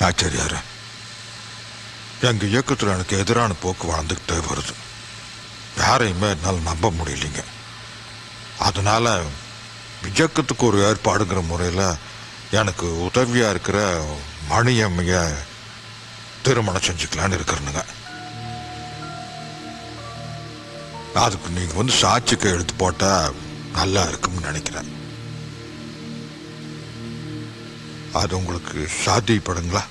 ஆச்சரியாரு, எங்க இயக்கத்தில் எனக்கு எதிரான போக்கு வளர்ந்துக்கிட்டே வருது. யாரையுமே என்னால் நம்ப முடியலைங்க. அதனால இயக்கத்துக்கு ஒரு ஏற்பாடுங்கிற முறையில் எனக்கு உதவியா இருக்கிற மணியம்மைய திருமணம் செஞ்சுக்கலான்னு இருக்கிறனுங்க. அதுக்கு நீங்க சாட்சிக்கு எடுத்து போட்டா நல்லா இருக்கும்னு நினைக்கிறேன். அது உங்களுக்கு சாத்தியப்படுங்களா?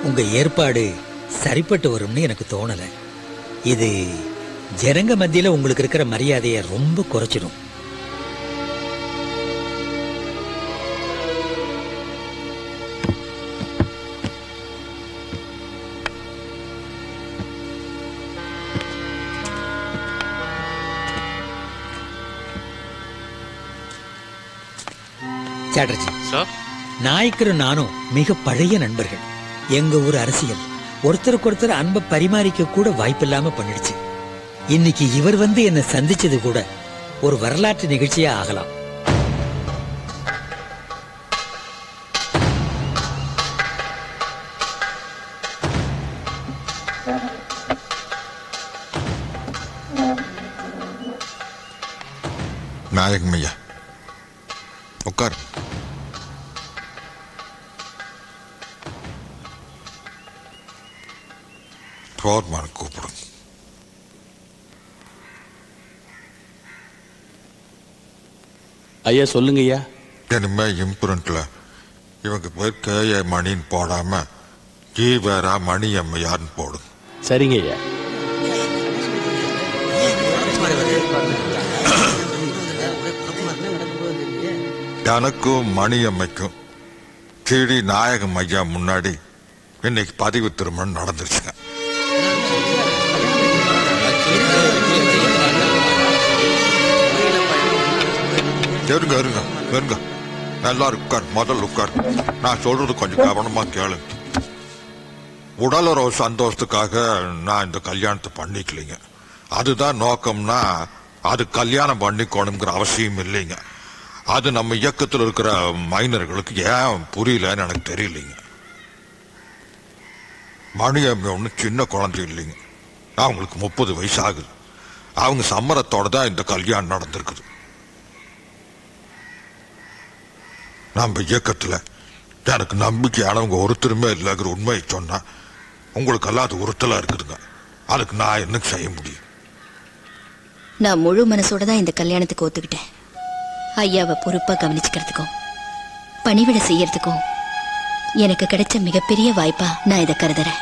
உங்க ஏற்பாடு சரிப்பட்டு வரும்னு எனக்கு தோணல. இது ஜனங்க மத்தியில உங்களுக்கு இருக்கிற மரியாதையை ரொம்ப குறைச்சிடும். சாட்டர்ஜி சார், நாயக்கரும் நானும் மிக பழைய நண்பர்கள். எங்க ஊர் அரசியல் ஒருத்தருக்கு ஒருத்தர் அன்பை பரிமாறிக்க கூட வாய்ப்பில்லாம பண்ணிடுச்சு. இன்னைக்கு இவர் என்ன சந்திச்சது கூட ஒரு வரலாற்று நிகழ்ச்சியா ஆகலாம். நாயகம் ஐயா உட்கார். போர்மான கூப்பிடும். ஐயா சொல்லுங்க ஐயா. இனிமே இம்ப்ரண்ட்ல இவங்க பேர் கேஏ மணின்னு போடாம ஈவேரா மணி அம்மையார்னு போடும். சரிங்க ஐயா. எனக்கும் மணி அம்மைக்கும் கீழி நாயகம் ஐயா முன்னாடி இன்னைக்கு பதிவு திருமணம் நடந்துருச்சுங்க. இருங்க இருங்க இருங்க, எல்லாரும் உட்கார். முதல் உட்கார். நான் சொல்றது கொஞ்சம் கவனமா கேளுங்க. உடலுறவு சந்தோஷத்துக்காக நான் இந்த கல்யாணத்தை பண்ணிக்கலைங்க. அதுதான் நோக்கம்னா அது கல்யாணம் பண்ணிக்கணுங்கிற அவசியம் இல்லைங்க. அது நம்ம இயக்கத்தில் இருக்கிற மைனர்களுக்கு ஏன் புரியலன்னு எனக்கு தெரியலைங்க. மணியம்மை ஒன்றும் சின்ன குழந்தை இல்லைங்க. அவங்களுக்கு 30 வயசு ஆகுது. அவங்க சம்மரத்தோட தான் இந்த கல்யாணம் நடந்திருக்குது. நம்ம இயக்கத்தில் எனக்கு நம்பிக்கையானவங்க ஒருத்தருமே இல்லைங்கிற உண்மையை சொன்னா உங்களுக்கெல்லாம் அது உறுத்தலா இருக்குதுங்க. அதுக்கு நான் என்ன செய்ய முடியும்? நான் முழு மனசோட தான் இந்த கல்யாணத்துக்கு ஒத்துக்கிட்டேன். ஐயாவை பொறுப்பா கவனிச்சுக்கிறதுக்கும் பணிவிட செய்யறதுக்கும் எனக்கு கிடைச்ச மிகப்பெரிய வாய்ப்பா நான் இதை கருதுறேன்.